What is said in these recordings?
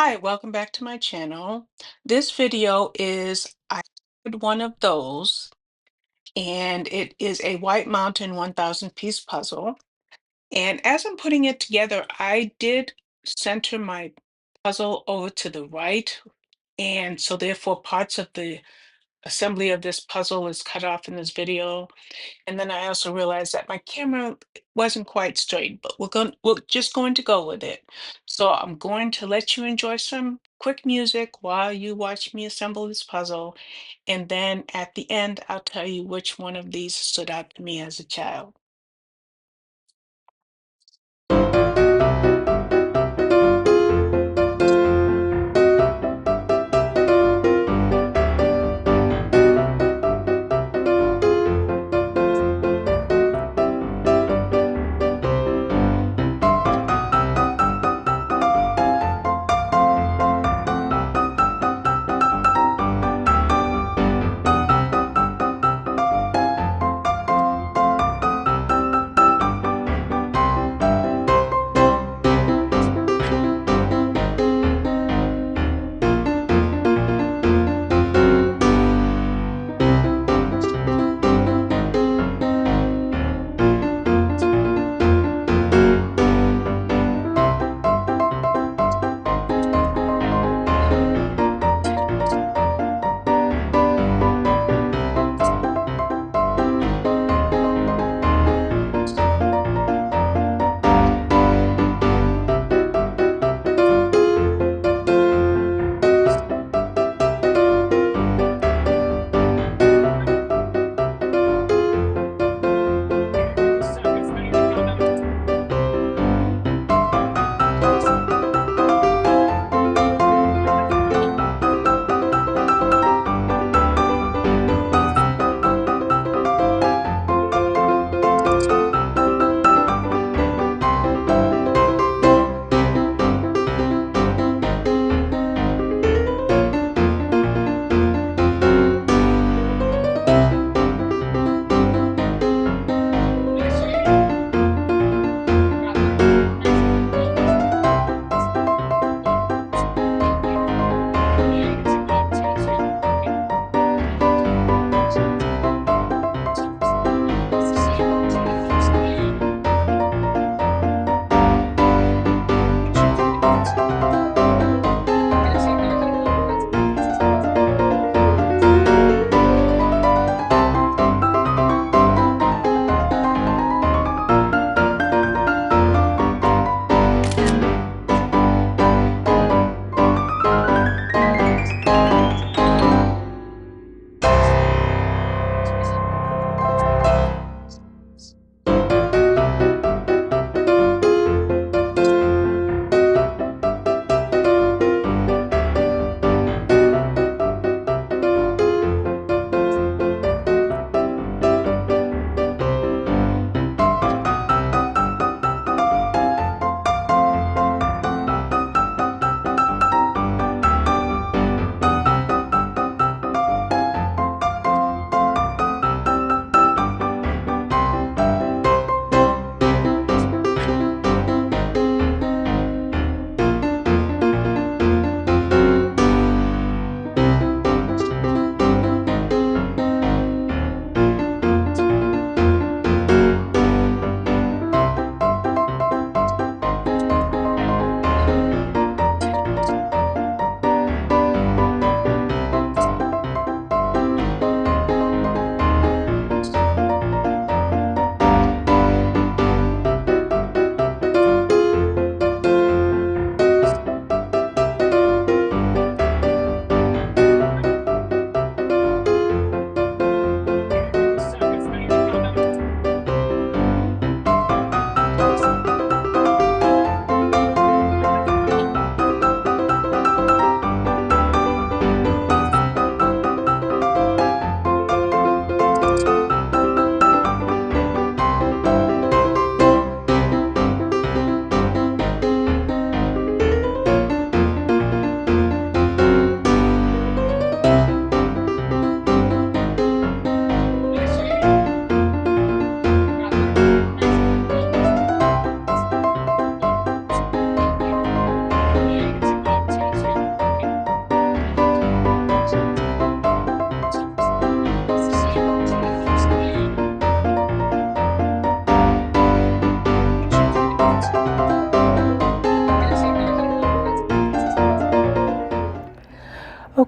Hi, welcome back to my channel. This video is I did one of those, and it is a White Mountain 1000 piece puzzle. And as I'm putting it together, I did center my puzzle over to the right. And so therefore parts of the assembly of this puzzle is cut off in this video. And then I also realized that my camera wasn't quite straight, but we're just going to go with it. So I'm going to let you enjoy some quick music while you watch me assemble this puzzle. And then at the end, I'll tell you which one of these stood out to me as a child.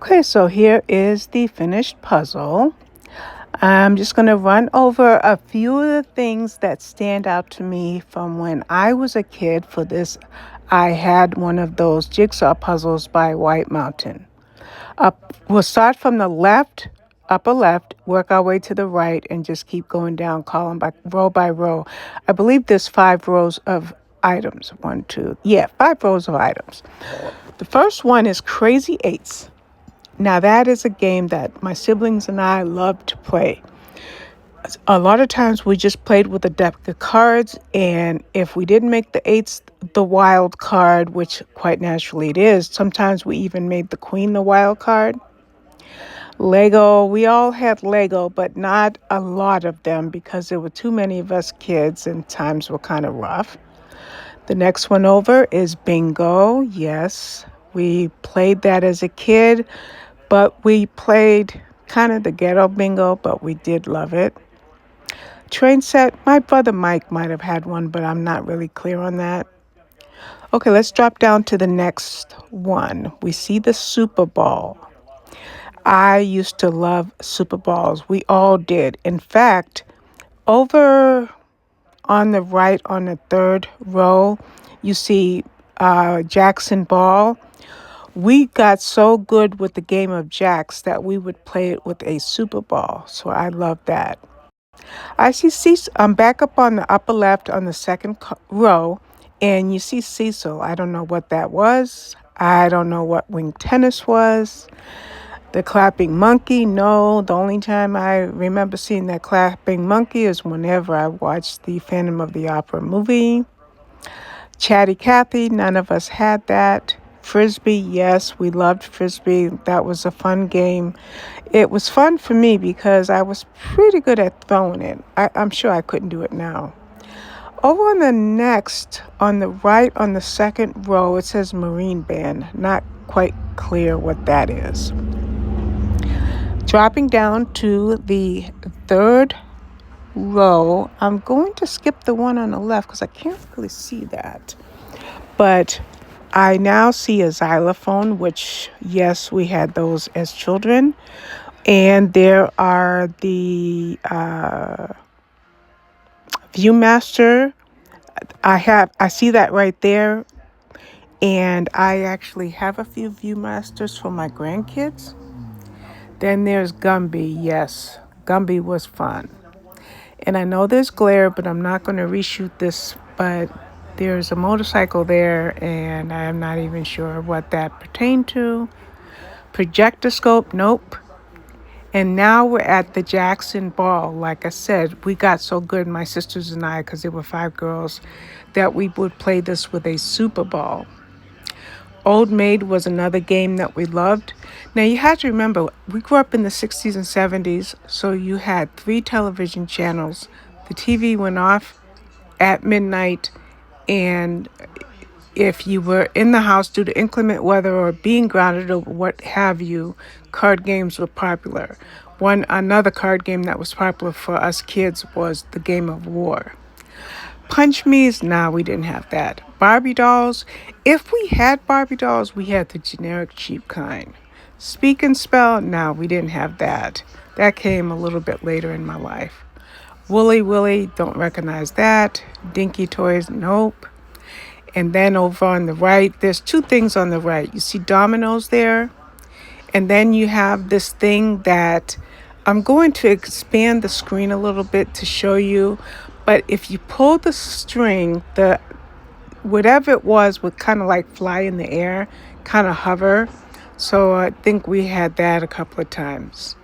Okay, so here is the finished puzzle. I'm just going to run over a few of the things that stand out to me from when I was a kid for this. I had one of those jigsaw puzzles by White Mountain. We'll start from the left, upper left, work our way to the right, and just keep going down column by row. I believe there's 5 rows of items. 5 rows of items. The first one is Crazy Eights. Now, that is a game that my siblings and I love to play. A lot of times we just played with a deck of cards, and if we didn't make the eights the wild card, which quite naturally it is, sometimes we even made the queen the wild card. Lego, we all had Lego, but not a lot of them because there were too many of us kids and times were kind of rough. The next one over is bingo. Yes, we played that as a kid, but we played kind of the ghetto bingo, but we did love it. Train set, my brother Mike might have had one, but I'm not really clear on that. Okay, let's drop down to the next one. We see the Super Bowl. I used to love Super Bowls. We all did. In fact, over on the right, on the third row, you see Jackson Ball. We got so good with the game of jacks that we would play it with a Super Ball. So I love that. I see Cecil. I'm back up on the upper left on the second row, and you see Cecil. I don't know what that was. I don't know what wing tennis was. The clapping monkey, no. The only time I remember seeing that clapping monkey is whenever I watched the Phantom of the Opera movie. Chatty Cathy, none of us had that. Frisbee, yes, we loved Frisbee. That was a fun game. It was fun for me because I was pretty good at throwing it. I'm sure I couldn't do it now. Over on the next, on the right, on the second row, it says Marine Band. Not quite clear what that is. Dropping down to the third row, I'm going to skip the one on the left because I can't really see that. But I now see a xylophone, which, yes, we had those as children. And there are the Viewmaster. I see that right there. And I actually have a few Viewmasters for my grandkids. Then there's Gumby. Yes, Gumby was fun. And I know there's glare, but I'm not going to reshoot this. But there's a motorcycle there, and I'm not even sure what that pertained to. Projectoscope, nope. And now we're at the Jackson Ball. Like I said, we got so good, my sisters and I, because there were 5 girls, that we would play this with a Super Ball. Old Maid was another game that we loved. Now, you have to remember, we grew up in the 60s and 70s, so you had 3 television channels. The TV went off at midnight, and if you were in the house due to inclement weather or being grounded or what have you, card games were popular. Another card game that was popular for us kids was the game of war. Punch Me's, nah, we didn't have that. Barbie dolls, if we had Barbie dolls, we had the generic cheap kind. Speak and Spell, nah, we didn't have that. That came a little bit later in my life. Wooly Willy, don't recognize that. Dinky Toys, nope. And then over on the right, there's 2 things on the right. You see dominoes there, and then you have this thing that I'm going to expand the screen a little bit to show you. But if you pull the string, whatever it was would kind of like fly in the air, kind of hover. So I think we had that a couple of times.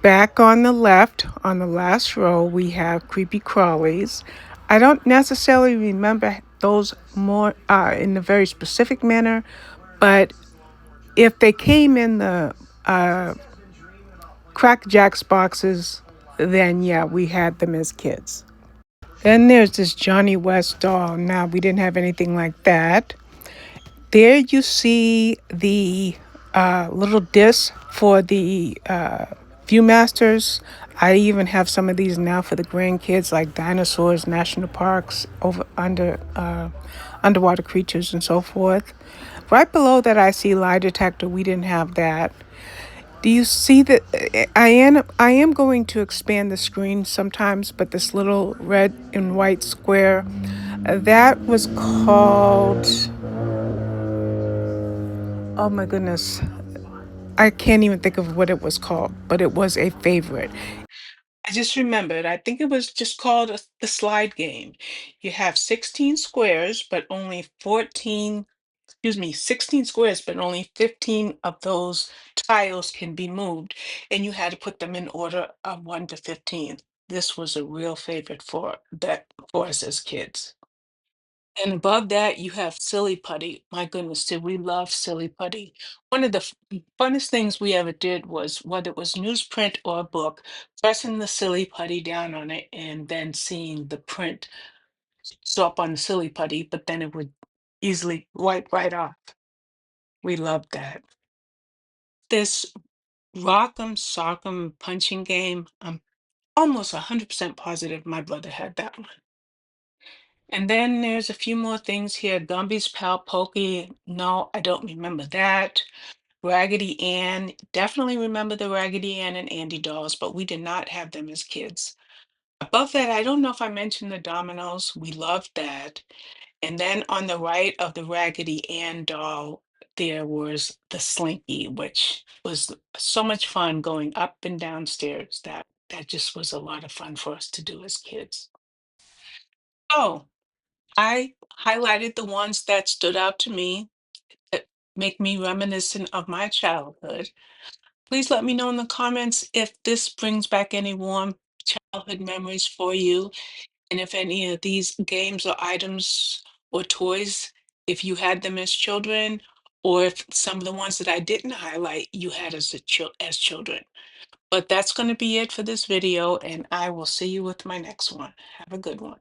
Back on the left, on the last row, we have Creepy Crawlies. I don't necessarily remember those more in a very specific manner, but if they came in the Crack Jacks boxes, then yeah, we had them as kids. Then there's this Johnny West doll. Now, we didn't have anything like that. There you see the little disc for the Viewmasters. I even have some of these now for the grandkids, like dinosaurs, national parks, over under underwater creatures and so forth. Right below that, I see lie detector. We didn't have that. Do you see that? I am going to expand the screen sometimes, but this little red and white square, that was called, oh my goodness, I can't even think of what it was called, but it was a favorite. I just remembered. I think it was just called the slide game. You have 16 squares, but only 14, excuse me, 16 squares, but only 15 of those tiles can be moved. And you had to put them in order of 1 to 15. This was a real favorite for us as kids. And above that, you have silly putty. My goodness, did we love silly putty? One of the funnest things we ever did was, whether it was newsprint or a book, pressing the silly putty down on it and then seeing the print show up on the silly putty, but then it would easily wipe right off. We loved that. This Rock'em Sock'em punching game, I'm almost 100% positive my brother had that one. And then there's a few more things here. Gumby's Pal Pokey. No, I don't remember that. Raggedy Ann. Definitely remember the Raggedy Ann and Andy dolls, but we did not have them as kids. Above that, I don't know if I mentioned the dominoes. We loved that. And then on the right of the Raggedy Ann doll, there was the Slinky, which was so much fun going up and downstairs. That just was a lot of fun for us to do as kids. Oh, I highlighted the ones that stood out to me that make me reminiscent of my childhood. Please let me know in the comments if this brings back any warm childhood memories for you, and if any of these games or items or toys, if you had them as children, or if some of the ones that I didn't highlight you had as children. But that's going to be it for this video, and I will see you with my next one. Have a good one.